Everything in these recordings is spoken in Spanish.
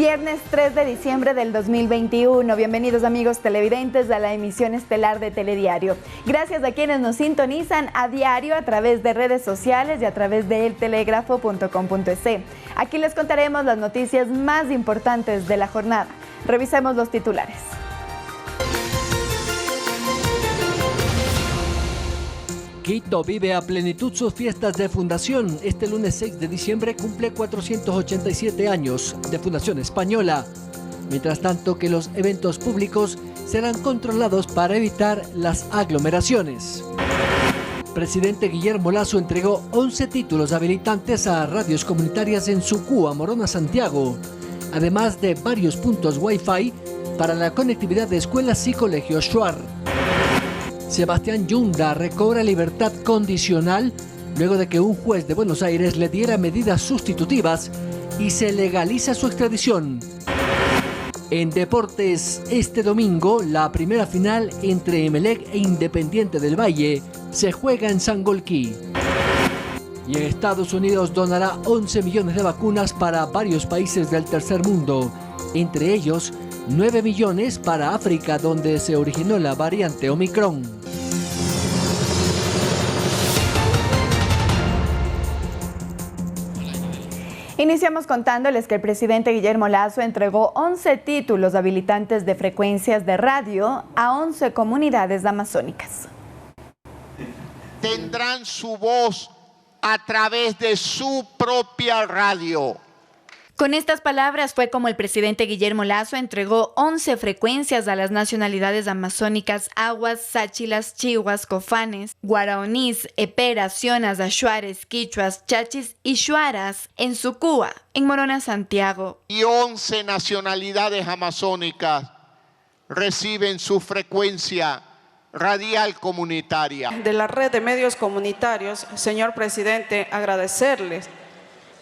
Viernes 3 de diciembre del 2021. Bienvenidos amigos televidentes a la emisión estelar de Telediario. Gracias a quienes nos sintonizan a diario a través de redes sociales y a través de eltelegrafo.com.es. Aquí les contaremos las noticias más importantes de la jornada. Revisemos los titulares. Quito vive a plenitud sus fiestas de fundación. Este lunes 6 de diciembre cumple 487 años de fundación española. Mientras tanto que los eventos públicos serán controlados para evitar las aglomeraciones. Presidente Guillermo Lasso entregó 11 títulos habilitantes a radios comunitarias en Sucúa, Morona, Santiago, además de varios puntos Wi-Fi para la conectividad de escuelas y colegios Shuar. Sebastián Yunda recobra libertad condicional luego de que un juez de Buenos Aires le diera medidas sustitutivas y se legaliza su extradición. En deportes, este domingo, la primera final entre Emelec e Independiente del Valle se juega en Sangolquí. Y en Estados Unidos donará 11 millones de vacunas para varios países del tercer mundo, entre ellos 9 millones para África, donde se originó la variante Omicron. Iniciamos contándoles que el presidente Guillermo Lasso entregó 11 títulos habilitantes de frecuencias de radio a 11 comunidades amazónicas. Tendrán su voz a través de su propia radio. Con estas palabras fue como el presidente Guillermo Lasso entregó 11 frecuencias a las nacionalidades amazónicas Aguas, Sáchilas, Chihuas, Cofanes, Guaraonís, Eperas, Sionas, Ashuares, Quichuas, Chachis y Shuaras en Sucúa, en Morona, Santiago. Y 11 nacionalidades amazónicas reciben su frecuencia radial comunitaria. De la red de medios comunitarios, señor presidente, agradecerles,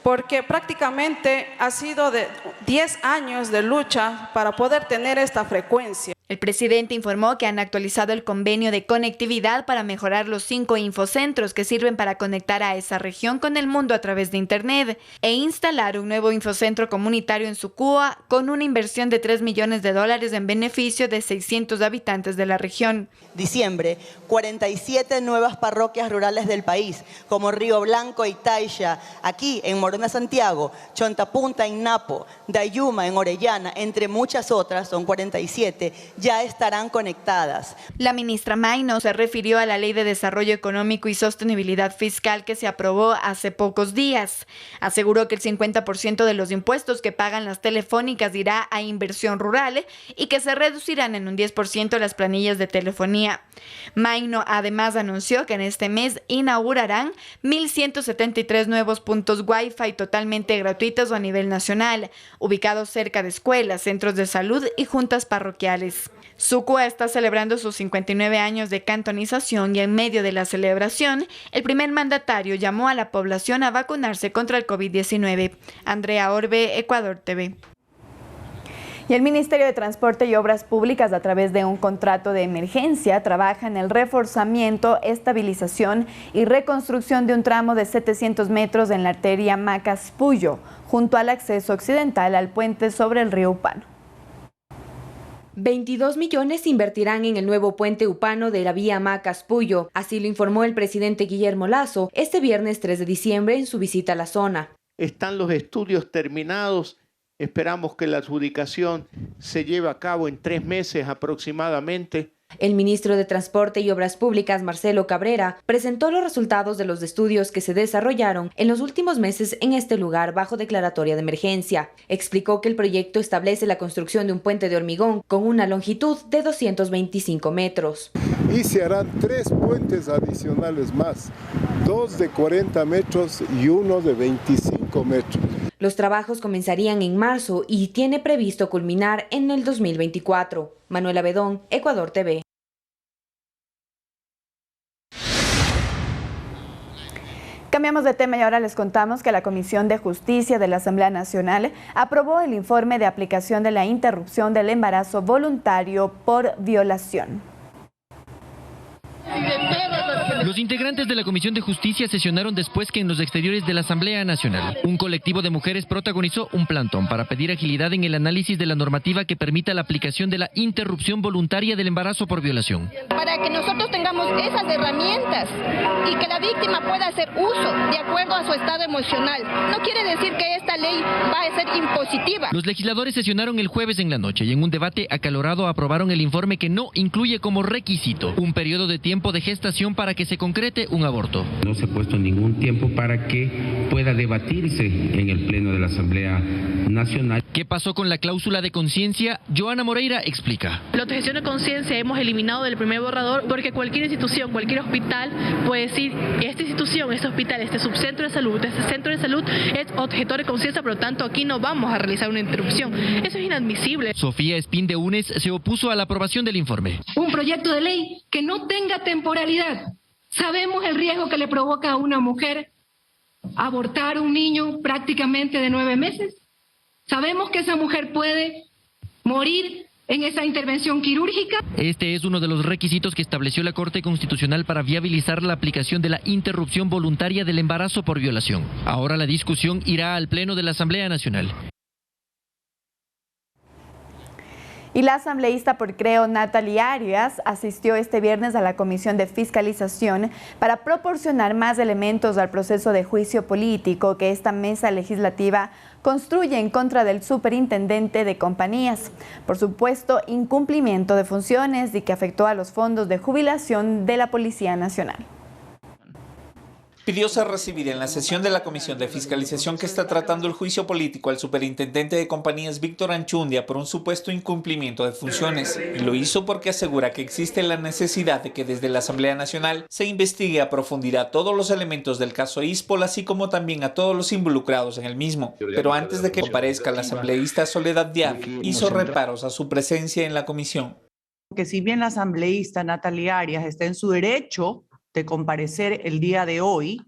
porque prácticamente ha sido de 10 años de lucha para poder tener esta frecuencia. El presidente informó que han actualizado el convenio de conectividad para mejorar los 5 infocentros que sirven para conectar a esa región con el mundo a través de Internet e instalar un nuevo infocentro comunitario en Sucúa con una inversión de $3 millones en beneficio de 600 habitantes de la región. Diciembre, 47 nuevas parroquias rurales del país, como Río Blanco y Taisha, aquí en Morona, Santiago, Chontapunta en Napo, Dayuma en Orellana, entre muchas otras, son 47, ya estarán conectadas. La ministra Mayno se refirió a la Ley de Desarrollo Económico y Sostenibilidad Fiscal que se aprobó hace pocos días. Aseguró que el 50% de los impuestos que pagan las telefónicas irá a inversión rural y que se reducirán en un 10% las planillas de telefonía. Mayno además anunció que en este mes inaugurarán 1.173 nuevos puntos Wi-Fi totalmente gratuitos a nivel nacional, ubicados cerca de escuelas, centros de salud y juntas parroquiales. Sucúa está celebrando sus 59 años de cantonización y en medio de la celebración, el primer mandatario llamó a la población a vacunarse contra el COVID-19. Andrea Orbe, Ecuador TV. Y el Ministerio de Transporte y Obras Públicas, a través de un contrato de emergencia, trabaja en el reforzamiento, estabilización y reconstrucción de un tramo de 700 metros en la arteria Macas-Puyo, junto al acceso occidental al puente sobre el río Upano. 22 millones se invertirán en el nuevo puente upano de la vía Macas-Puyo. Así lo informó el presidente Guillermo Lasso este viernes 3 de diciembre en su visita a la zona. Están los estudios terminados. Esperamos que la adjudicación se lleve a cabo en 3 meses aproximadamente. El ministro de Transporte y Obras Públicas, Marcelo Cabrera, presentó los resultados de los estudios que se desarrollaron en los últimos meses en este lugar bajo declaratoria de emergencia. Explicó que el proyecto establece la construcción de un puente de hormigón con una longitud de 225 metros. Y se harán 3 puentes adicionales más, 2 de 40 metros y 1 de 25 metros. Los trabajos comenzarían en marzo y tiene previsto culminar en el 2024. Manuela Bedón, Ecuador TV. Cambiamos de tema y ahora les contamos que la Comisión de Justicia de la Asamblea Nacional aprobó el informe de aplicación de la interrupción del embarazo voluntario por violación. Y de todos los que Los integrantes de la Comisión de Justicia sesionaron después que en los exteriores de la Asamblea Nacional, un colectivo de mujeres protagonizó un plantón para pedir agilidad en el análisis de la normativa que permita la aplicación de la interrupción voluntaria del embarazo por violación. Para que nosotros tengamos esas herramientas y que la víctima pueda hacer uso de acuerdo a su estado emocional. No quiere decir que esta ley va a ser impositiva. Los legisladores sesionaron el jueves en la noche y en un debate acalorado aprobaron el informe que no incluye como requisito un periodo de tiempo de gestación para que se concrete un aborto. No se ha puesto ningún tiempo para que pueda debatirse en el Pleno de la Asamblea Nacional. ¿Qué pasó con la cláusula de conciencia? Joana Moreira explica. La objeción de conciencia hemos eliminado del primer borrador porque cualquier institución, cualquier hospital puede decir, esta institución, este hospital, este subcentro de salud, este centro de salud es objetor de conciencia, por lo tanto aquí no vamos a realizar una interrupción. Eso es inadmisible. Sofía Espín de UNES se opuso a la aprobación del informe. Un proyecto de ley que no tenga temporalidad. Sabemos el riesgo que le provoca a una mujer abortar un niño prácticamente de 9 meses. Sabemos que esa mujer puede morir en esa intervención quirúrgica. Este es uno de los requisitos que estableció la Corte Constitucional para viabilizar la aplicación de la interrupción voluntaria del embarazo por violación. Ahora la discusión irá al Pleno de la Asamblea Nacional. Y la asambleísta por Creo, Natalie Arias, asistió este viernes a la Comisión de Fiscalización para proporcionar más elementos al proceso de juicio político que esta mesa legislativa construye en contra del superintendente de compañías, por supuesto incumplimiento de funciones y que afectó a los fondos de jubilación de la Policía Nacional. Pidió ser recibida en la sesión de la Comisión de Fiscalización que está tratando el juicio político al superintendente de compañías Víctor Anchundia por un supuesto incumplimiento de funciones. Y lo hizo porque asegura que existe la necesidad de que desde la Asamblea Nacional se investigue a profundidad todos los elementos del caso ISPOL, así como también a todos los involucrados en el mismo. Pero antes de que comparezca, la asambleísta Soledad Diab hizo reparos a su presencia en la comisión. Que si bien la asambleísta Natalie Arias está en su derecho de comparecer el día de hoy,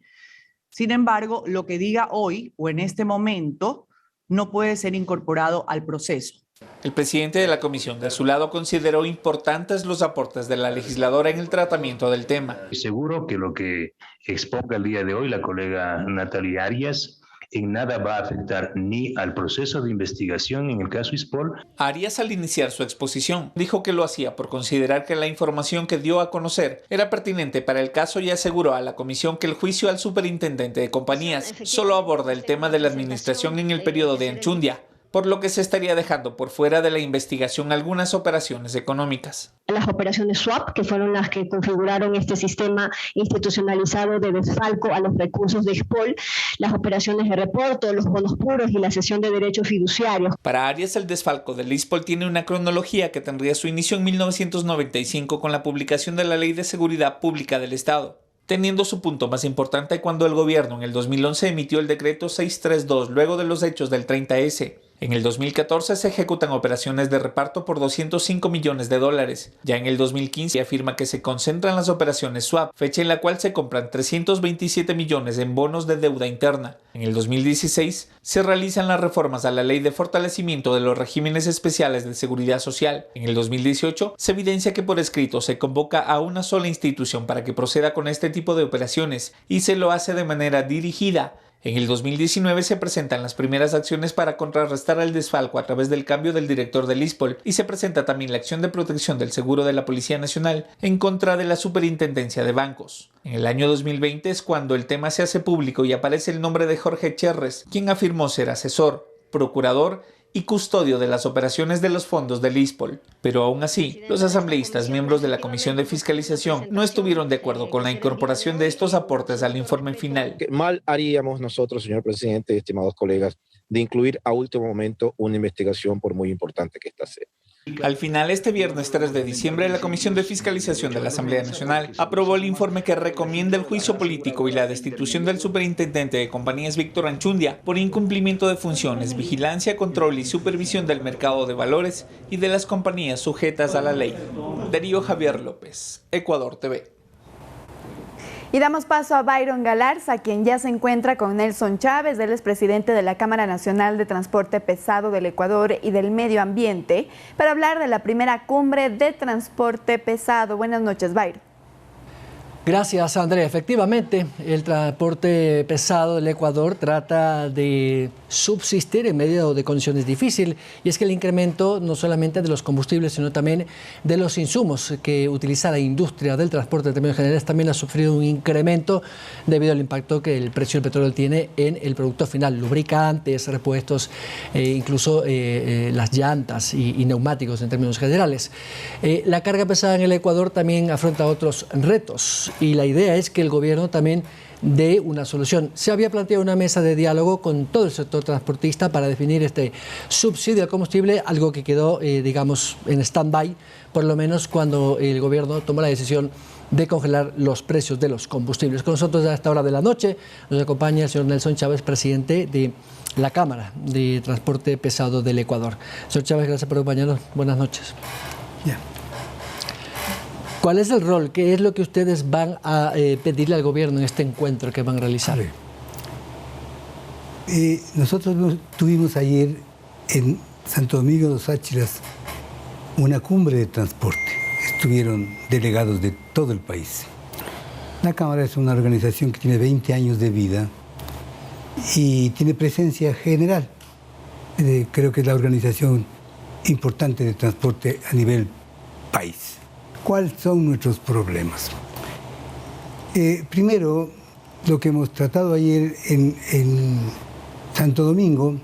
sin embargo, lo que diga hoy o en este momento no puede ser incorporado al proceso. El presidente de la comisión, de su lado, consideró importantes los aportes de la legisladora en el tratamiento del tema. Seguro que lo que exponga el día de hoy la colega Natalie Arias en nada va a afectar ni al proceso de investigación en el caso ISPOL. Arias, al iniciar su exposición, dijo que lo hacía por considerar que la información que dio a conocer era pertinente para el caso y aseguró a la comisión que el juicio al superintendente de compañías solo aborda el tema de la administración en el periodo de Anchundia, por lo que se estaría dejando por fuera de la investigación algunas operaciones económicas. Las operaciones swap, que fueron las que configuraron este sistema institucionalizado de desfalco a los recursos de ISPOL, las operaciones de reporto, los bonos puros y la cesión de derechos fiduciarios. Para Arias, el desfalco del ISPOL tiene una cronología que tendría su inicio en 1995 con la publicación de la Ley de Seguridad Pública del Estado, teniendo su punto más importante cuando el gobierno en el 2011 emitió el decreto 632 luego de los hechos del 30S. En el 2014 se ejecutan operaciones de reparto por $205 millones. Ya en el 2015 afirma que se concentran las operaciones swap, fecha en la cual se compran 327 millones en bonos de deuda interna. En el 2016 se realizan las reformas a la Ley de Fortalecimiento de los Regímenes Especiales de Seguridad Social. En el 2018 se evidencia que por escrito se convoca a una sola institución para que proceda con este tipo de operaciones y se lo hace de manera dirigida. En el 2019 se presentan las primeras acciones para contrarrestar el desfalco a través del cambio del director del ISPOL y se presenta también la acción de protección del seguro de la Policía Nacional en contra de la Superintendencia de Bancos. En el año 2020 es cuando el tema se hace público y aparece el nombre de Jorge Cherres, quien afirmó ser asesor, procurador y custodio de las operaciones de los fondos del ISPOL. Pero aún así, los asambleístas, miembros de la Comisión de Fiscalización, no estuvieron de acuerdo con la incorporación de estos aportes al informe final. Mal haríamos nosotros, señor presidente, estimados colegas, de incluir a último momento una investigación por muy importante que ésta sea. Al final, este viernes 3 de diciembre, la Comisión de Fiscalización de la Asamblea Nacional aprobó el informe que recomienda el juicio político y la destitución del superintendente de compañías Víctor Anchundia por incumplimiento de funciones, vigilancia, control y supervisión del mercado de valores y de las compañías sujetas a la ley. Darío Javier López, Ecuador TV. Y damos paso a Byron Galarza, quien ya se encuentra con Nelson Chávez. Él es presidente de la Cámara Nacional de Transporte Pesado del Ecuador y del Medio Ambiente, para hablar de la primera cumbre de transporte pesado. Buenas noches, Byron. Gracias, Andrea. Efectivamente, el transporte pesado del Ecuador trata de subsistir en medio de condiciones difíciles, y es que el incremento no solamente de los combustibles, sino también de los insumos que utiliza la industria del transporte en términos generales también ha sufrido un incremento debido al impacto que el precio del petróleo tiene en el producto final, lubricantes, repuestos, incluso las llantas y neumáticos en términos generales. La carga pesada en el Ecuador también afronta otros retos, y la idea es que el gobierno también dé una solución. Se había planteado una mesa de diálogo con todo el sector transportista para definir este subsidio al combustible, algo que quedó, digamos, en stand-by, por lo menos cuando el gobierno tomó la decisión de congelar los precios de los combustibles. Con nosotros a esta hora de la noche nos acompaña el señor Nelson Chávez, presidente de la Cámara de Transporte Pesado del Ecuador. Señor Chávez, gracias por acompañarnos. Buenas noches. ¿Cuál es el rol? ¿Qué es lo que ustedes van a pedirle al gobierno en este encuentro que van a realizar? Nosotros tuvimos ayer en Santo Domingo de los Áchilas una cumbre de transporte. Estuvieron delegados de todo el país. La Cámara es una organización que tiene 20 años de vida y tiene presencia general. Creo que es la organización importante de transporte a nivel país. ¿Cuáles son nuestros problemas? Primero, lo que hemos tratado ayer en Santo Domingo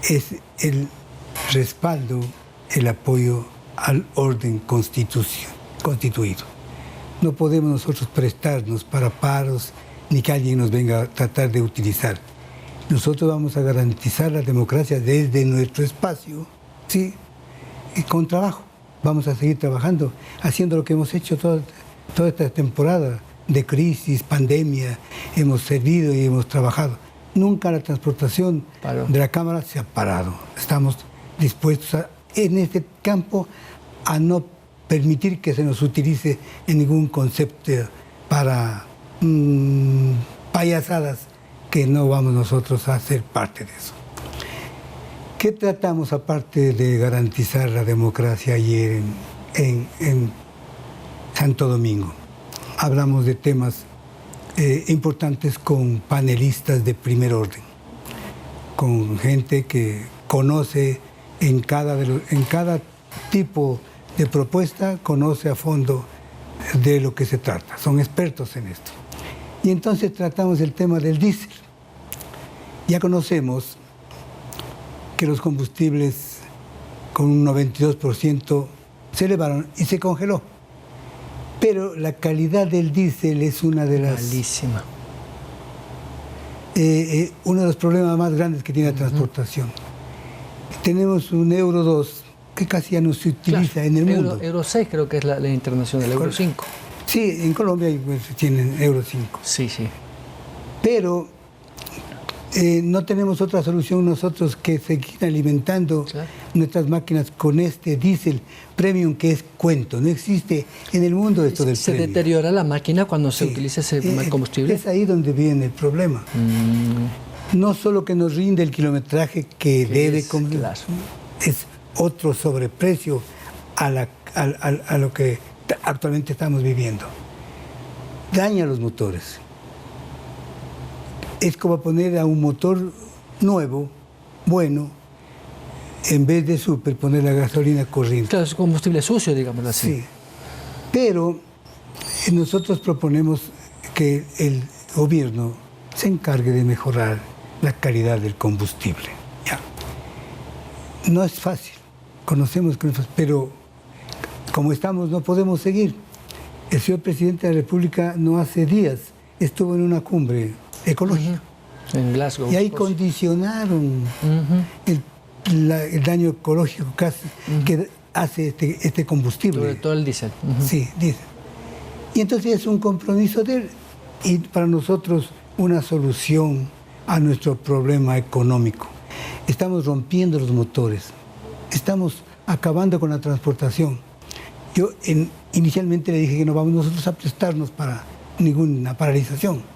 es el respaldo, el apoyo al orden constituido. No podemos nosotros prestarnos para paros ni que alguien nos venga a tratar de utilizar. Nosotros vamos a garantizar la democracia desde nuestro espacio, ¿sí? Y con trabajo. Vamos a seguir trabajando, haciendo lo que hemos hecho toda esta temporada de crisis, pandemia. Hemos servido y hemos trabajado. Nunca la transportación de la Cámara se ha parado. Estamos dispuestos en este campo a no permitir que se nos utilice en ningún concepto para payasadas, que no vamos nosotros a ser parte de eso. ¿Qué tratamos aparte de garantizar la democracia ayer en Santo Domingo? Hablamos de temas importantes con panelistas de primer orden, con gente que conoce en cada tipo de propuesta, conoce a fondo de lo que se trata, son expertos en esto. Y entonces tratamos el tema del diésel. Ya conocemos que los combustibles con un 92% se elevaron y se congeló. Pero la calidad del diésel es una de las... Malísima. Uno de los problemas más grandes que tiene la transportación. Tenemos un Euro 2 que casi ya no se utiliza en el mundo. Euro 6 creo que es la internacional, Euro 5. Sí, en Colombia tienen Euro 5. Sí, sí. Pero no tenemos otra solución nosotros que seguir alimentando nuestras máquinas con este diésel premium que es cuento. No existe en el mundo esto del ¿Se premium. deteriora la máquina cuando se utiliza ese combustible? Es ahí donde viene el problema. No solo que nos rinde el kilometraje que debe es otro sobreprecio a lo que actualmente estamos viviendo. Daña los motores. Es como poner a un motor nuevo, bueno, en vez de super, poner la gasolina corriente. Claro, es combustible sucio, digámoslo así. Sí. Pero nosotros proponemos que el gobierno se encargue de mejorar la calidad del combustible. Ya. No es fácil, conocemos que no es fácil, pero como estamos no podemos seguir. El señor presidente de la República no hace días estuvo en una cumbre ecológica. En Glasgow. Y ahí condicionaron el daño ecológico que hace este combustible. Sobre todo el diésel. Sí, diésel. Y entonces es un compromiso de él y para nosotros una solución a nuestro problema económico. Estamos rompiendo los motores, estamos acabando con la transportación. Yo inicialmente le dije que no vamos nosotros a prestarnos para ninguna paralización.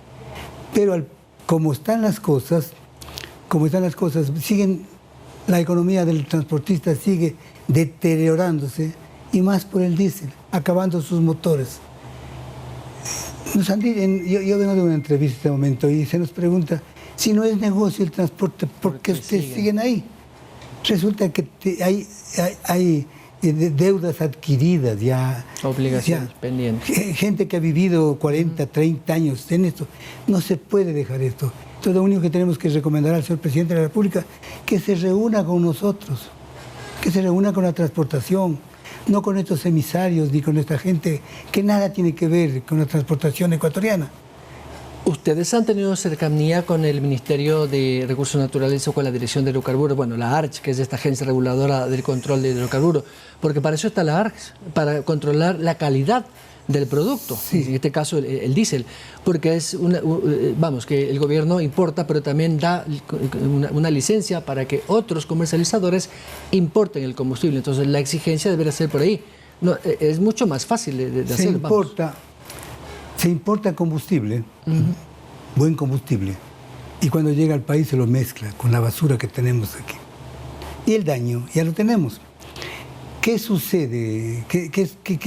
Pero como están las cosas, la economía del transportista sigue deteriorándose y más por el diésel, acabando sus motores. Nos han dicho, yo vengo de una entrevista en este momento y se nos pregunta, si no es negocio el transporte, ¿por qué ustedes siguen ahí? Resulta que hay deudas adquiridas ya. Obligaciones pendientes. Gente que ha vivido 40, 30 años en esto. No se puede dejar esto. Entonces lo único que tenemos que recomendar al señor presidente de la República, que se reúna con nosotros, que se reúna con la transportación, no con estos emisarios ni con esta gente que nada tiene que ver con la transportación ecuatoriana. ¿Ustedes han tenido cercanía con el Ministerio de Recursos Naturales o con la Dirección de Hidrocarburos? Bueno, la ARCH, que es esta agencia reguladora del control de hidrocarburos, porque para eso está la ARCH, para controlar la calidad del producto, en este caso el diésel, porque es que el gobierno importa, pero también da una licencia para que otros comercializadores importen el combustible. Entonces la exigencia debería ser por ahí. No, es mucho más fácil de hacer. Se importa combustible, buen combustible, y cuando llega al país se lo mezcla con la basura que tenemos aquí. Y el daño ya lo tenemos. ¿Qué sucede?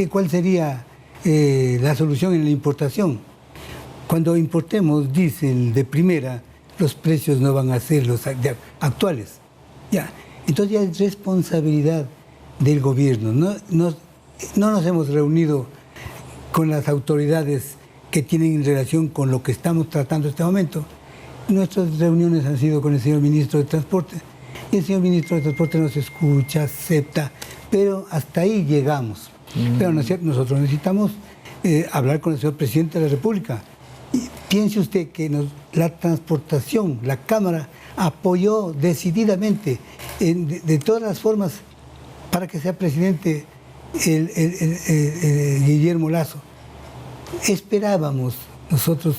¿Cuál sería la solución en la importación? Cuando importemos diésel de primera, los precios no van a ser los actuales. Ya. Entonces ya es responsabilidad del gobierno. No nos hemos reunido con las autoridades que tienen relación con lo que estamos tratando en este momento. Nuestras reuniones han sido con el señor ministro de Transporte, y el señor ministro de Transporte nos escucha, acepta, pero hasta ahí llegamos. Pero nosotros necesitamos hablar con el señor presidente de la República. Y piense usted que la transportación, la Cámara apoyó decididamente, de todas las formas, para que sea presidente Guillermo Lasso. Esperábamos nosotros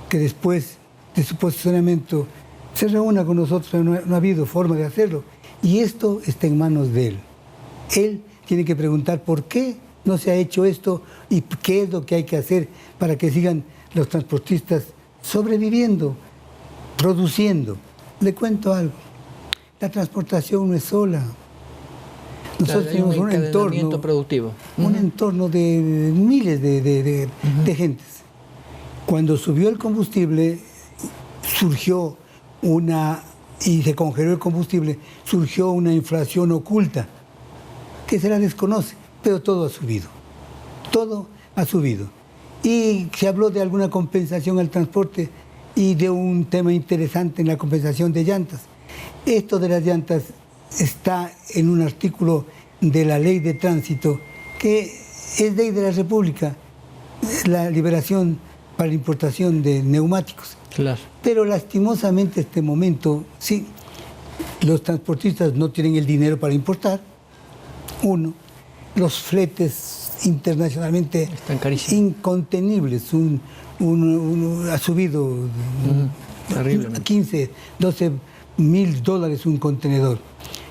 que después de su posicionamiento se reúna con nosotros, pero no ha habido forma de hacerlo. Y esto está en manos de él. Él tiene que preguntar por qué no se ha hecho esto y qué es lo que hay que hacer para que sigan los transportistas sobreviviendo, produciendo. Le cuento algo. La transportación no es sola. Nosotros tenemos un entorno productivo, un entorno de miles de gentes. Cuando subió el combustible, y se congeló el combustible, surgió una inflación oculta que se la desconoce, pero todo ha subido. Todo ha subido. Y se habló de alguna compensación al transporte y de un tema interesante en la compensación de llantas. Esto de las llantas está en un artículo de la ley de tránsito que es ley de la República, la liberación para la importación de neumáticos. Claro. Pero lastimosamente este momento, sí, los transportistas no tienen el dinero para importar. Uno, los fletes internacionalmente están carísimos, incontenibles. Ha subido 15, 12 mil dólares un contenedor.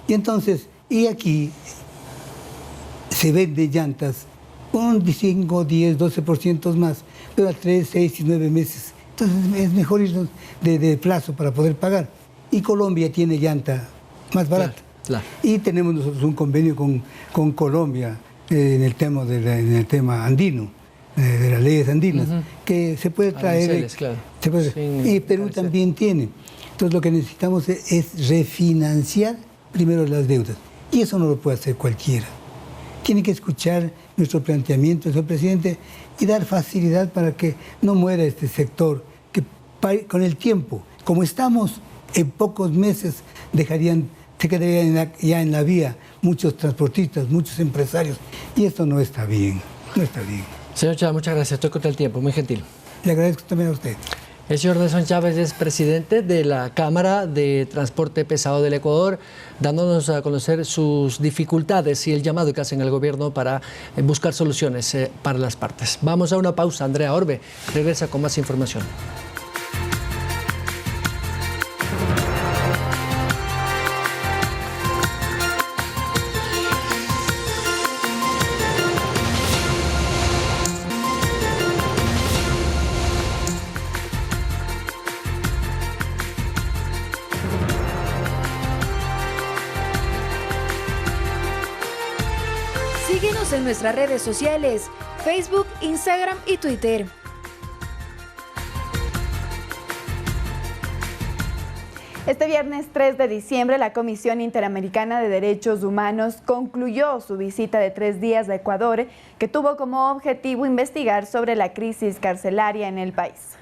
Y entonces, aquí se vende llantas con 5, 10, 12% más, pero a 3, 6 y 9 meses. Entonces es mejor irnos de plazo para poder pagar. Y Colombia tiene llanta más barata. Claro. Y tenemos nosotros un convenio con Colombia en el tema andino, de las leyes andinas, que se puede traer. Claro. Y Perú también tiene. Entonces lo que necesitamos es refinanciar primero las deudas. Y eso no lo puede hacer cualquiera. Tiene que escuchar nuestro planteamiento, señor presidente, y dar facilidad para que no muera este sector, que con el tiempo, como estamos, en pocos meses se quedarían ya en la vía muchos transportistas, muchos empresarios, y esto no está bien, no está bien. Señor Chávez, muchas gracias, estoy contra el tiempo, muy gentil. Le agradezco también a usted. El señor Nelson Chávez es presidente de la Cámara de Transporte Pesado del Ecuador, dándonos a conocer sus dificultades y el llamado que hacen al gobierno para buscar soluciones para las partes. Vamos a una pausa. Andrea Orbe regresa con más información. Síguenos en nuestras redes sociales, Facebook, Instagram y Twitter. Este viernes 3 de diciembre, la Comisión Interamericana de Derechos Humanos concluyó su visita de 3 días a Ecuador, que tuvo como objetivo investigar sobre la crisis carcelaria en el país.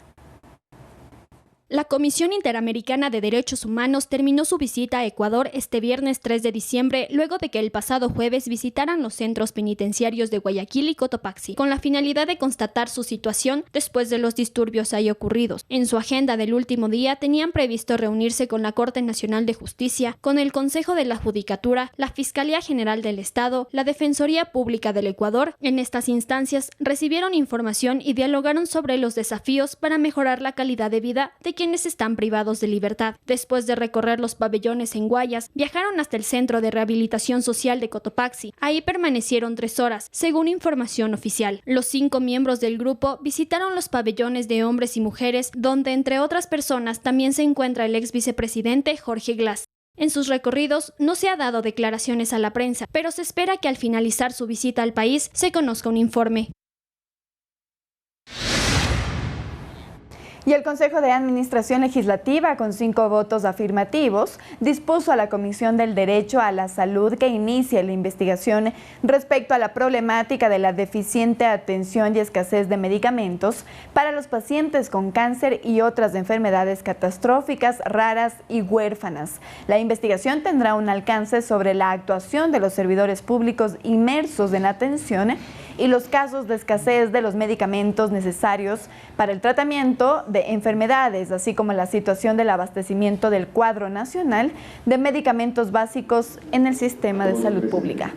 La Comisión Interamericana de Derechos Humanos terminó su visita a Ecuador este viernes 3 de diciembre, luego de que el pasado jueves visitaran los centros penitenciarios de Guayaquil y Cotopaxi, con la finalidad de constatar su situación después de los disturbios ahí ocurridos. En su agenda del último día tenían previsto reunirse con la Corte Nacional de Justicia, con el Consejo de la Judicatura, la Fiscalía General del Estado, la Defensoría Pública del Ecuador. En estas instancias recibieron información y dialogaron sobre los desafíos para mejorar la calidad de vida de quienes están privados de libertad. Después de recorrer los pabellones en Guayas, viajaron hasta el Centro de Rehabilitación Social de Cotopaxi. Ahí permanecieron 3 horas, según información oficial. Los 5 miembros del grupo visitaron los pabellones de hombres y mujeres, donde entre otras personas también se encuentra el ex vicepresidente Jorge Glass. En sus recorridos no se ha dado declaraciones a la prensa, pero se espera que al finalizar su visita al país se conozca un informe. Y el Consejo de Administración Legislativa, con 5 votos afirmativos, dispuso a la Comisión del Derecho a la Salud que inicie la investigación respecto a la problemática de la deficiente atención y escasez de medicamentos para los pacientes con cáncer y otras enfermedades catastróficas, raras y huérfanas. La investigación tendrá un alcance sobre la actuación de los servidores públicos inmersos en la atención y los casos de escasez de los medicamentos necesarios para el tratamiento de enfermedades, así como la situación del abastecimiento del cuadro nacional de medicamentos básicos en el sistema de salud pública.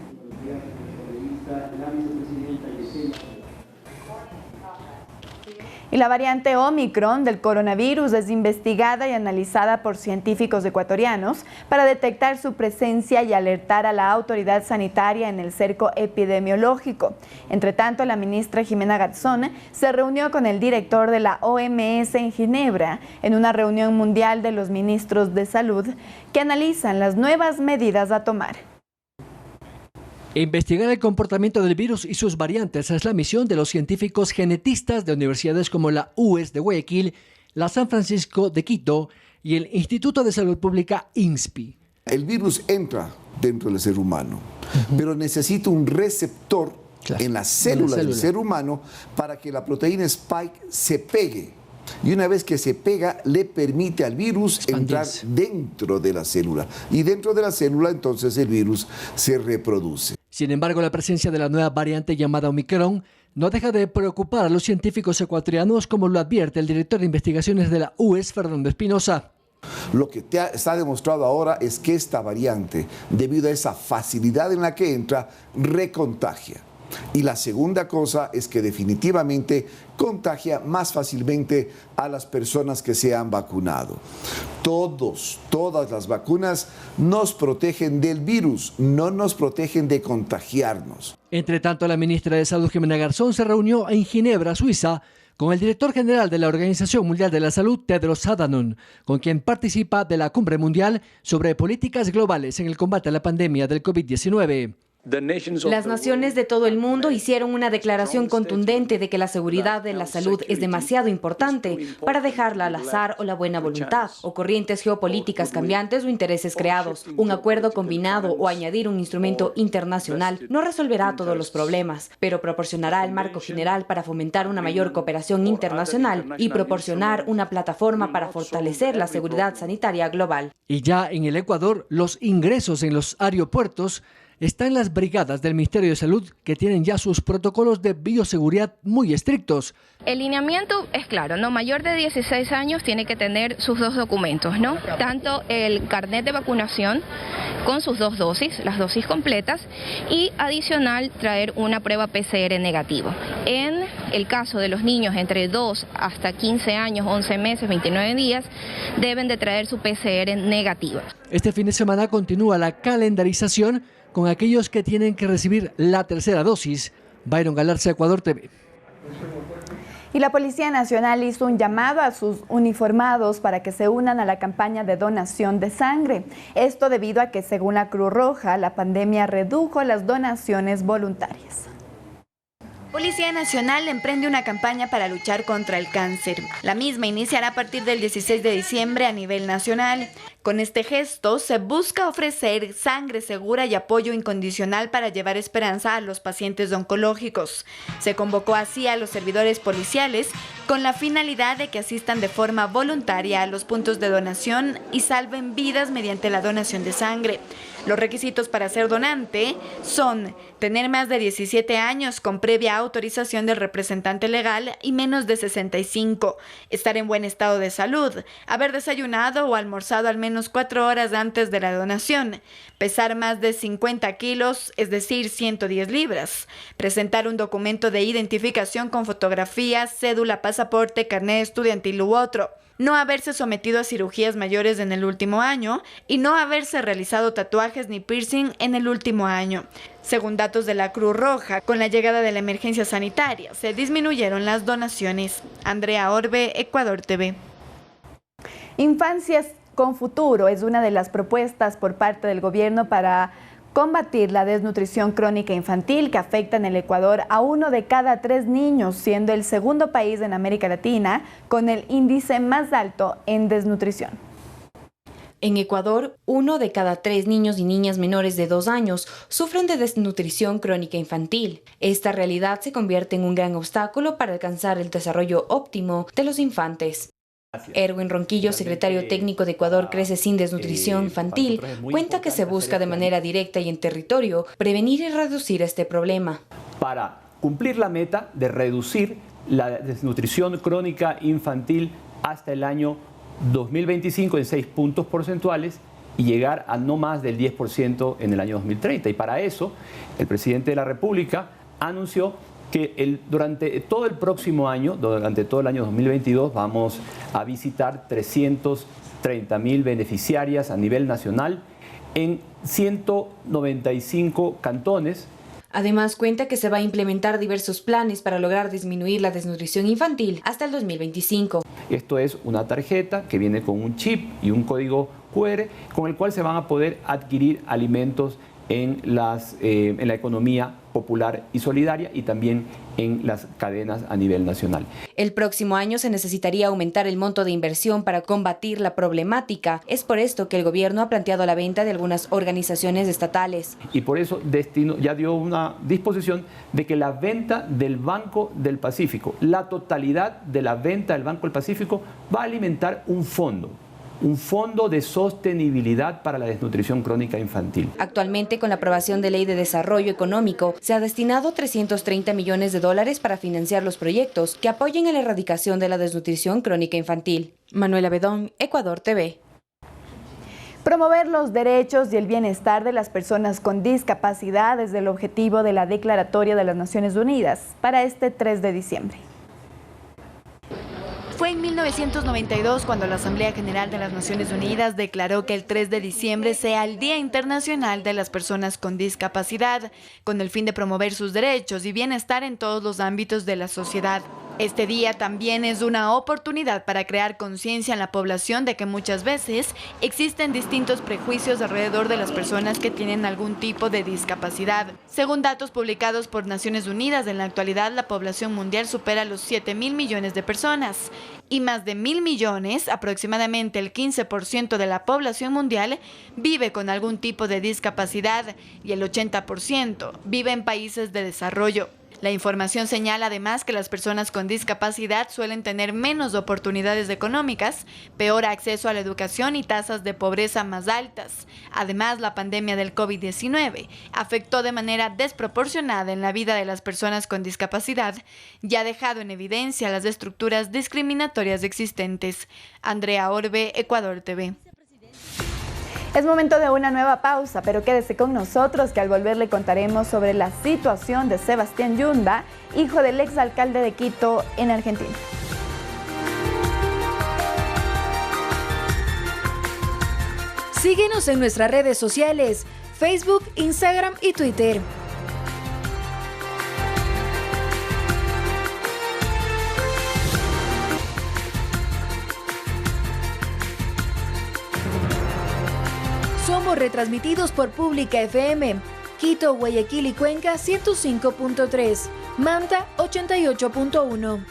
Y la variante Omicron del coronavirus es investigada y analizada por científicos ecuatorianos para detectar su presencia y alertar a la autoridad sanitaria en el cerco epidemiológico. Entre tanto, la ministra Jimena Garzón se reunió con el director de la OMS en Ginebra en una reunión mundial de los ministros de salud que analizan las nuevas medidas a tomar. Investigar el comportamiento del virus y sus variantes es la misión de los científicos genetistas de universidades como la UES de Guayaquil, la San Francisco de Quito y el Instituto de Salud Pública INSPI. El virus entra dentro del ser humano, pero necesita un receptor en la célula del ser humano para que la proteína Spike se pegue. Y una vez que se pega, le permite al virus entrar dentro de la célula. Y dentro de la célula, entonces, el virus se reproduce. Sin embargo, la presencia de la nueva variante llamada Omicron no deja de preocupar a los científicos ecuatorianos, como lo advierte el director de investigaciones de la UES, Fernando Espinosa. Lo que está demostrado ahora es que esta variante, debido a esa facilidad en la que entra, recontagia. Y la segunda cosa es que definitivamente contagia más fácilmente a las personas que se han vacunado. Todas las vacunas nos protegen del virus, no nos protegen de contagiarnos. Entre tanto, la ministra de Salud, Jimena Garzón, se reunió en Ginebra, Suiza, con el director general de la Organización Mundial de la Salud, Tedros Adhanom, con quien participa de la Cumbre Mundial sobre políticas globales en el combate a la pandemia del COVID-19. Las naciones de todo el mundo hicieron una declaración contundente de que la seguridad de la salud es demasiado importante para dejarla al azar o la buena voluntad, o corrientes geopolíticas cambiantes o intereses creados. Un acuerdo combinado o añadir un instrumento internacional no resolverá todos los problemas, pero proporcionará el marco general para fomentar una mayor cooperación internacional y proporcionar una plataforma para fortalecer la seguridad sanitaria global. Y ya en el Ecuador, los ingresos en los aeropuertos están las brigadas del Ministerio de Salud, que tienen ya sus protocolos de bioseguridad muy estrictos. El lineamiento es claro, ¿no? Mayor de 16 años tiene que tener sus 2 documentos, ¿no? Tanto el carnet de vacunación con sus 2 dosis, las dosis completas, y adicional traer una prueba PCR negativa. En el caso de los niños entre 2 hasta 15 años, 11 meses, 29 días, deben de traer su PCR negativa. Este fin de semana continúa la calendarización con aquellos que tienen que recibir la 3ª dosis. Byron Galarza, Ecuador TV. Y la Policía Nacional hizo un llamado a sus uniformados para que se unan a la campaña de donación de sangre. Esto debido a que, según la Cruz Roja, la pandemia redujo las donaciones voluntarias. Policía Nacional emprende una campaña para luchar contra el cáncer. La misma iniciará a partir del 16 de diciembre a nivel nacional. Con este gesto se busca ofrecer sangre segura y apoyo incondicional para llevar esperanza a los pacientes oncológicos. Se convocó así a los servidores policiales con la finalidad de que asistan de forma voluntaria a los puntos de donación y salven vidas mediante la donación de sangre. Los requisitos para ser donante son tener más de 17 años con previa autorización del representante legal y menos de 65, estar en buen estado de salud, haber desayunado o almorzado al menos 4 horas antes de la donación, pesar más de 50 kilos, es decir, 110 libras, presentar un documento de identificación con fotografía, cédula, pasaporte, carnet estudiantil u otro, no haberse sometido a cirugías mayores en el último año y no haberse realizado tatuajes ni piercing en el último año. Según datos de la Cruz Roja, con la llegada de la emergencia sanitaria, se disminuyeron las donaciones. Andrea Orbe, Ecuador TV. Infancias con futuro es una de las propuestas por parte del gobierno para combatir la desnutrición crónica infantil que afecta en el Ecuador a 1 de cada 3 niños, siendo el segundo país en América Latina con el índice más alto en desnutrición. En Ecuador, 1 de cada 3 niños y niñas menores de 2 años sufren de desnutrición crónica infantil. Esta realidad se convierte en un gran obstáculo para alcanzar el desarrollo óptimo de los infantes. Erwin Ronquillo, secretario técnico de Ecuador Crece Sin Desnutrición Infantil, cuenta que se busca de manera directa y en territorio prevenir y reducir este problema. Para cumplir la meta de reducir la desnutrición crónica infantil hasta el año 2025 en 6 puntos porcentuales y llegar a no más del 10% en el año 2030. Y para eso, el presidente de la República anunció que durante todo el próximo año, durante todo el año 2022, vamos a visitar 330.000 beneficiarias a nivel nacional en 195 cantones. Además, cuenta que se va a implementar diversos planes para lograr disminuir la desnutrición infantil hasta el 2025. Esto es una tarjeta que viene con un chip y un código QR con el cual se van a poder adquirir alimentos en la economía popular y solidaria y también en las cadenas a nivel nacional. El próximo año se necesitaría aumentar el monto de inversión para combatir la problemática. Es por esto que el gobierno ha planteado la venta de algunas organizaciones estatales. Y por eso Destino ya dio una disposición de que la venta del Banco del Pacífico, la totalidad de la venta del Banco del Pacífico va a alimentar un fondo de sostenibilidad para la desnutrición crónica infantil. Actualmente, con la aprobación de Ley de Desarrollo Económico, se ha destinado $330 millones para financiar los proyectos que apoyen en la erradicación de la desnutrición crónica infantil. Manuela Bedón, Ecuador TV. Promover los derechos y el bienestar de las personas con discapacidad es el objetivo de la Declaratoria de las Naciones Unidas para este 3 de diciembre. Fue en 1992 cuando la Asamblea General de las Naciones Unidas declaró que el 3 de diciembre sea el Día Internacional de las Personas con Discapacidad, con el fin de promover sus derechos y bienestar en todos los ámbitos de la sociedad. Este día también es una oportunidad para crear conciencia en la población de que muchas veces existen distintos prejuicios alrededor de las personas que tienen algún tipo de discapacidad. Según datos publicados por Naciones Unidas, en la actualidad la población mundial supera los 7.000 millones de personas y más de 1.000 millones, aproximadamente el 15% de la población mundial, vive con algún tipo de discapacidad y el 80% vive en países de desarrollo. La información señala además que las personas con discapacidad suelen tener menos oportunidades económicas, peor acceso a la educación y tasas de pobreza más altas. Además, la pandemia del COVID-19 afectó de manera desproporcionada en la vida de las personas con discapacidad y ha dejado en evidencia las estructuras discriminatorias existentes. Andrea Orbe, Ecuador TV. Es momento de una nueva pausa, pero quédese con nosotros que al volver le contaremos sobre la situación de Sebastián Yunda, hijo del exalcalde de Quito en Argentina. Síguenos en nuestras redes sociales, Facebook, Instagram y Twitter. Somos retransmitidos por Pública FM, Quito, Guayaquil y Cuenca 105.3, Manta 88.1.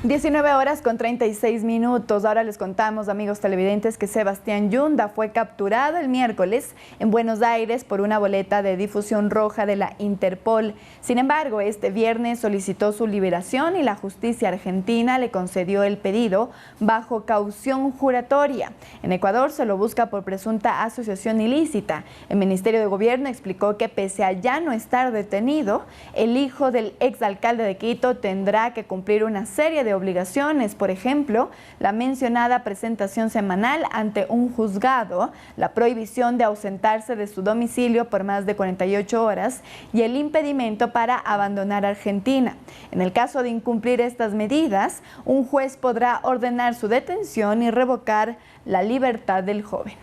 19:36. Ahora les contamos, amigos televidentes, que Sebastián Yunda fue capturado el miércoles en Buenos Aires por una boleta de difusión roja de la Interpol. Sin embargo, este viernes solicitó su liberación y la justicia argentina le concedió el pedido bajo caución juratoria. En Ecuador se lo busca por presunta asociación ilícita. El Ministerio de Gobierno explicó que pese a ya no estar detenido, el hijo del exalcalde de Quito tendrá que cumplir una serie de obligaciones, por ejemplo, la mencionada presentación semanal ante un juzgado, la prohibición de ausentarse de su domicilio por más de 48 horas y el impedimento para abandonar Argentina. En el caso de incumplir estas medidas, un juez podrá ordenar su detención y revocar la libertad del joven.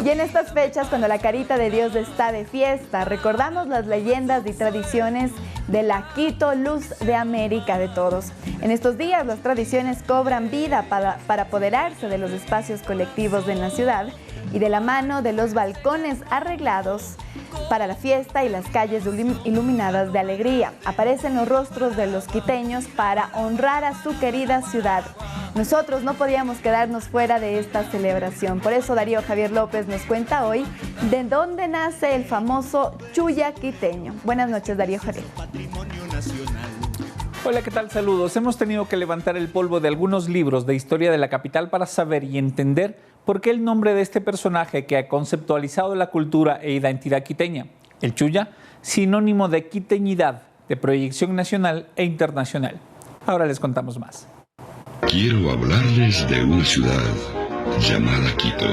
Y en estas fechas, cuando la carita de Dios está de fiesta, recordamos las leyendas y tradiciones de la Quito, luz de América de todos. En estos días, las tradiciones cobran vida para apoderarse de los espacios colectivos de la ciudad y de la mano de los balcones arreglados para la fiesta y las calles iluminadas de alegría. Aparecen los rostros de los quiteños para honrar a su querida ciudad. Nosotros no podíamos quedarnos fuera de esta celebración. Por eso Darío Javier López nos cuenta hoy de dónde nace el famoso chulla quiteño. Buenas noches, Darío Javier. Hola, ¿qué tal? Saludos. Hemos tenido que levantar el polvo de algunos libros de historia de la capital para saber y entender por qué el nombre de este personaje que ha conceptualizado la cultura e identidad quiteña. El chulla, sinónimo de quiteñidad, de proyección nacional e internacional. Ahora les contamos más. Quiero hablarles de una ciudad llamada Quito.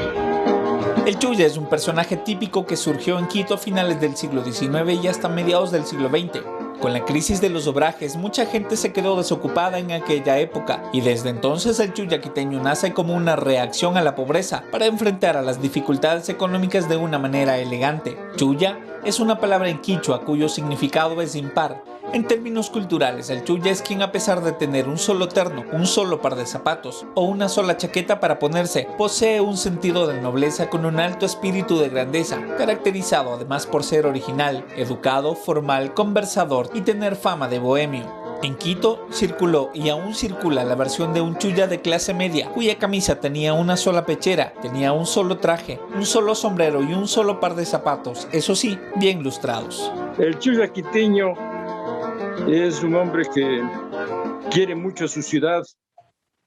El chulla es un personaje típico que surgió en Quito a finales del siglo XIX y hasta mediados del siglo XX. Con la crisis de los obrajes, mucha gente se quedó desocupada en aquella época y desde entonces el chulla quiteño nace como una reacción a la pobreza para enfrentar a las dificultades económicas de una manera elegante. Chulla es una palabra en quichua cuyo significado es impar. En términos culturales, el chulla es quien, a pesar de tener un solo terno, un solo par de zapatos o una sola chaqueta para ponerse, posee un sentido de nobleza con un alto espíritu de grandeza, caracterizado además por ser original, educado, formal, conversador y tener fama de bohemio. En Quito circuló y aún circula la versión de un chulla de clase media, cuya camisa tenía una sola pechera, tenía un solo traje, un solo sombrero y un solo par de zapatos, eso sí, bien lustrados. El chulla quiteño es un hombre que quiere mucho a su ciudad,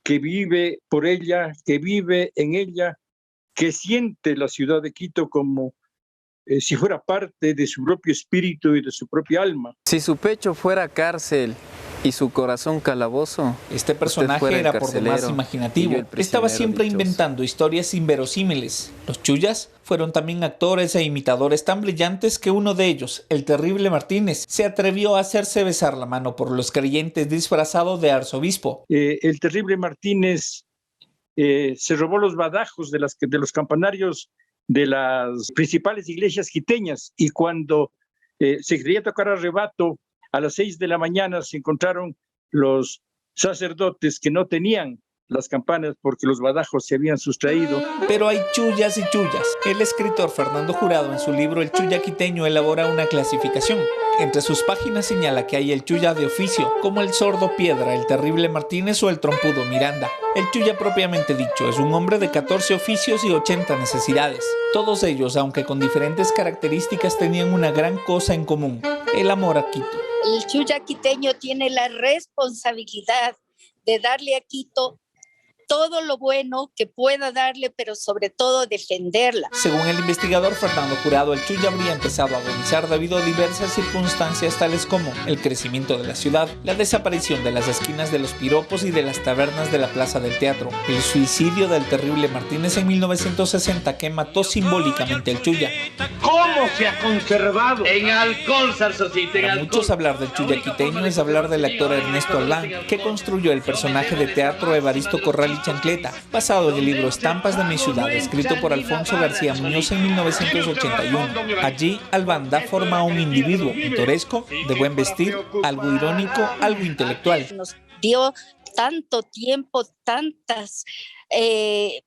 que vive por ella, que vive en ella, que siente la ciudad de Quito como si fuera parte de su propio espíritu y de su propia alma. Si su pecho fuera cárcel y su corazón calabozo, este personaje era por demás imaginativo. Estaba siempre inventando historias inverosímiles. Los chullas fueron también actores e imitadores tan brillantes que uno de ellos, el terrible Martínez, se atrevió a hacerse besar la mano por los creyentes disfrazado de arzobispo. El terrible Martínez se robó los badajos de los campanarios de las principales iglesias quiteñas y cuando se quería tocar arrebato a las 6 de la mañana se encontraron los sacerdotes que no tenían las campanas porque los badajos se habían sustraído. Pero hay chullas y chullas. El escritor Fernando Jurado en su libro El chulla quiteño elabora una clasificación. Entre sus páginas señala que hay el chulla de oficio, como el sordo Piedra, el terrible Martínez o el trompudo Miranda. El chulla propiamente dicho es un hombre de 14 oficios y 80 necesidades. Todos ellos, aunque con diferentes características, tenían una gran cosa en común: el amor a Quito. El chulla quiteño tiene la responsabilidad de darle a Quito todo lo bueno que pueda darle, pero sobre todo defenderla. Según el investigador Fernando Jurado, el chulla habría empezado a agonizar debido a diversas circunstancias tales como el crecimiento de la ciudad, la desaparición de las esquinas de los piropos y de las tabernas de la Plaza del Teatro, el suicidio del terrible Martínez en 1960 que mató simbólicamente al chulla. ¿Cómo se ha conservado? En alcohol, Sarsocita, Para muchos hablar del chulla quiteño es hablar del actor Ernesto Alán, que construyó el personaje de teatro Evaristo Corral y chancleta, basado en el libro Estampas de mi ciudad, escrito por Alfonso García Muñoz en 1981. Allí, Albanda forma un individuo pintoresco, de buen vestir, algo irónico, algo intelectual. Nos dio tanto tiempo, tantas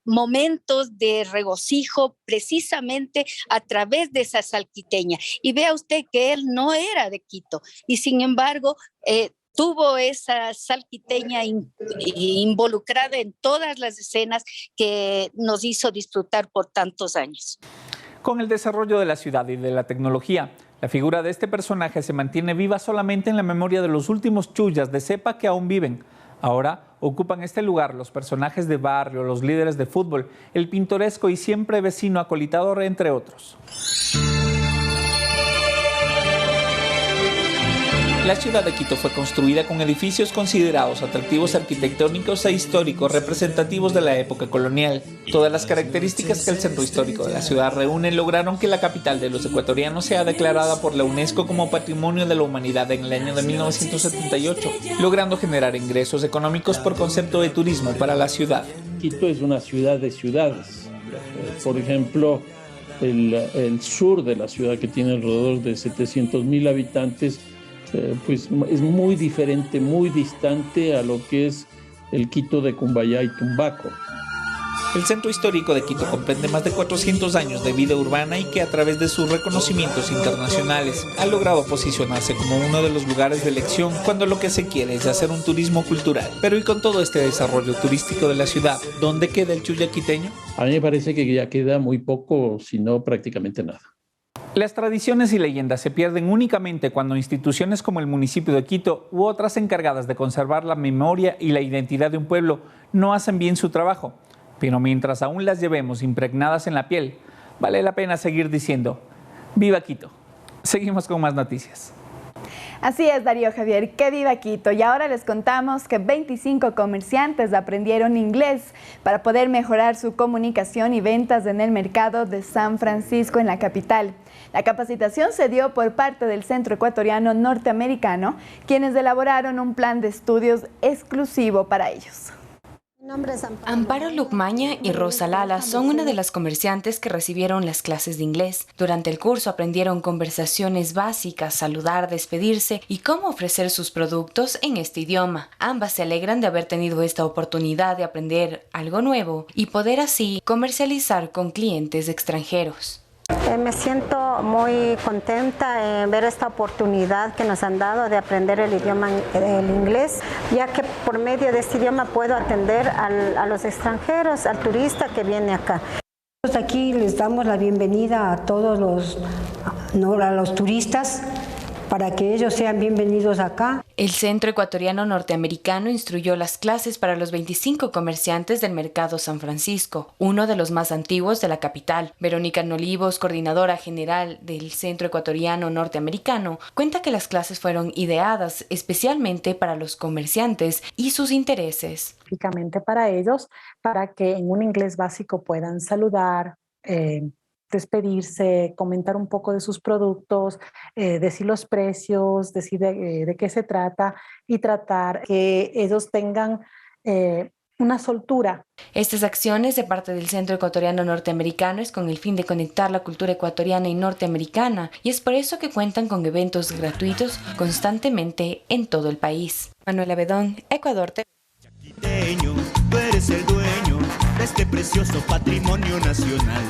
momentos de regocijo precisamente a través de esa salquiteña. Y vea usted que él no era de Quito y sin embargo tuvo esa salquiteña involucrada en todas las escenas que nos hizo disfrutar por tantos años. Con el desarrollo de la ciudad y de la tecnología, la figura de este personaje se mantiene viva solamente en la memoria de los últimos chullas de cepa que aún viven. Ahora ocupan este lugar los personajes de barrio, los líderes de fútbol, el pintoresco y siempre vecino acolitador, entre otros. La ciudad de Quito fue construida con edificios considerados atractivos arquitectónicos e históricos representativos de la época colonial. Todas las características que el centro histórico de la ciudad reúne lograron que la capital de los ecuatorianos sea declarada por la UNESCO como Patrimonio de la Humanidad en el año de 1978, logrando generar ingresos económicos por concepto de turismo para la ciudad. Quito es una ciudad de ciudades. Por ejemplo, el sur de la ciudad, que tiene alrededor de 700.000 habitantes, pues es muy diferente, muy distante a lo que es el Quito de Cumbayá y Tumbaco. El centro histórico de Quito comprende más de 400 años de vida urbana y que a través de sus reconocimientos internacionales ha logrado posicionarse como uno de los lugares de elección cuando lo que se quiere es hacer un turismo cultural. Pero y con todo este desarrollo turístico de la ciudad, ¿dónde queda el chulla quiteño? A mí me parece que ya queda muy poco, si no prácticamente nada. Las tradiciones y leyendas se pierden únicamente cuando instituciones como el municipio de Quito u otras encargadas de conservar la memoria y la identidad de un pueblo no hacen bien su trabajo. Pero mientras aún las llevemos impregnadas en la piel, vale la pena seguir diciendo ¡Viva Quito! Seguimos con más noticias. Así es, Darío Javier, que viva Quito. Y ahora les contamos que 25 comerciantes aprendieron inglés para poder mejorar su comunicación y ventas en el mercado de San Francisco, en la capital. La capacitación se dio por parte del Centro Ecuatoriano Norteamericano, quienes elaboraron un plan de estudios exclusivo para ellos. Amparo Lucmaña y Rosa Lala son una de las comerciantes que recibieron las clases de inglés. Durante el curso aprendieron conversaciones básicas, saludar, despedirse y cómo ofrecer sus productos en este idioma. Ambas se alegran de haber tenido esta oportunidad de aprender algo nuevo y poder así comercializar con clientes extranjeros. Me siento muy contenta en ver esta oportunidad que nos han dado de aprender el idioma, el inglés, ya que por medio de este idioma puedo atender a los extranjeros, al turista que viene acá. Aquí les damos la bienvenida a todos los turistas, para que ellos sean bienvenidos acá. El Centro Ecuatoriano Norteamericano instruyó las clases para los 25 comerciantes del Mercado San Francisco, uno de los más antiguos de la capital. Verónica Nolivos, coordinadora general del Centro Ecuatoriano Norteamericano, cuenta que las clases fueron ideadas especialmente para los comerciantes y sus intereses. Específicamente para ellos, para que en un inglés básico puedan saludar, despedirse, comentar un poco de sus productos, decir los precios, decir de qué se trata y tratar que ellos tengan una soltura. Estas acciones de parte del Centro Ecuatoriano Norteamericano es con el fin de conectar la cultura ecuatoriana y norteamericana, y es por eso que cuentan con eventos gratuitos constantemente en todo el país. Manuela Bedón, Ecuador TV. Tú eres el dueño de este precioso patrimonio nacional.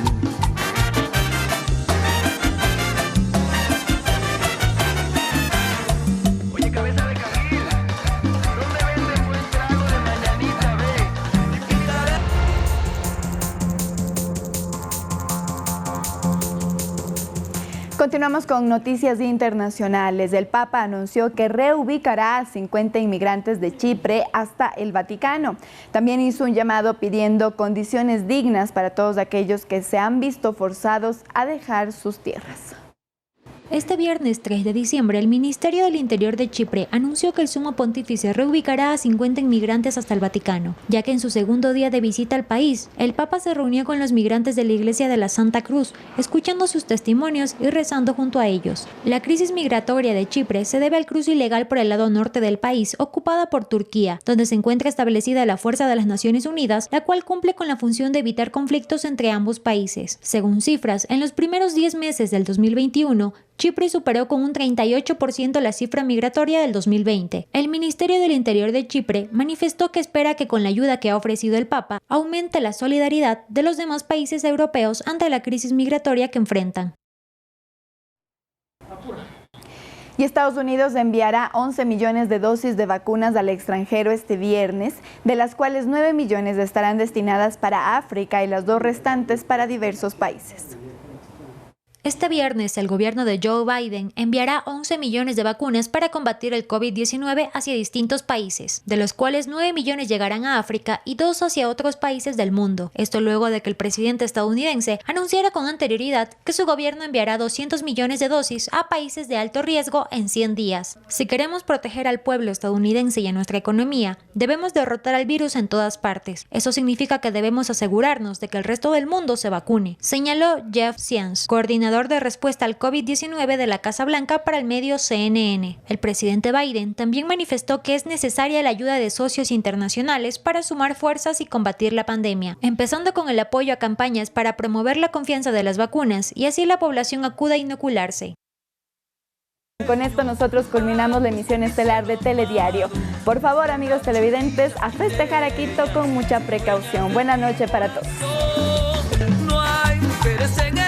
Continuamos con noticias internacionales. El Papa anunció que reubicará a 50 inmigrantes de Chipre hasta el Vaticano. También hizo un llamado pidiendo condiciones dignas para todos aquellos que se han visto forzados a dejar sus tierras. Este viernes 3 de diciembre, el Ministerio del Interior de Chipre anunció que el sumo pontífice reubicará a 50 inmigrantes hasta el Vaticano, ya que en su segundo día de visita al país, el Papa se reunió con los migrantes de la Iglesia de la Santa Cruz, escuchando sus testimonios y rezando junto a ellos. La crisis migratoria de Chipre se debe al cruce ilegal por el lado norte del país, ocupada por Turquía, donde se encuentra establecida la Fuerza de las Naciones Unidas, la cual cumple con la función de evitar conflictos entre ambos países. Según cifras, en los primeros 10 meses del 2021, Chipre superó con un 38% la cifra migratoria del 2020. El Ministerio del Interior de Chipre manifestó que espera que con la ayuda que ha ofrecido el Papa aumente la solidaridad de los demás países europeos ante la crisis migratoria que enfrentan. Y Estados Unidos enviará 11 millones de dosis de vacunas al extranjero este viernes, de las cuales 9 millones estarán destinadas para África y las 2 restantes para diversos países. Este viernes, el gobierno de Joe Biden enviará 11 millones de vacunas para combatir el COVID-19 hacia distintos países, de los cuales 9 millones llegarán a África y 2 hacia otros países del mundo. Esto luego de que el presidente estadounidense anunciara con anterioridad que su gobierno enviará 200 millones de dosis a países de alto riesgo en 100 días. Si queremos proteger al pueblo estadounidense y a nuestra economía, debemos derrotar al virus en todas partes. Eso significa que debemos asegurarnos de que el resto del mundo se vacune, señaló Jeff Zients, coordinador de respuesta al COVID-19 de la Casa Blanca para el medio CNN. El presidente Biden también manifestó que es necesaria la ayuda de socios internacionales para sumar fuerzas y combatir la pandemia, empezando con el apoyo a campañas para promover la confianza de las vacunas y así la población acuda a inocularse. Con esto nosotros culminamos la emisión estelar de Telediario. Por favor, amigos televidentes, a festejar a Quito con mucha precaución. Buenas noches para todos. No hay mujeres en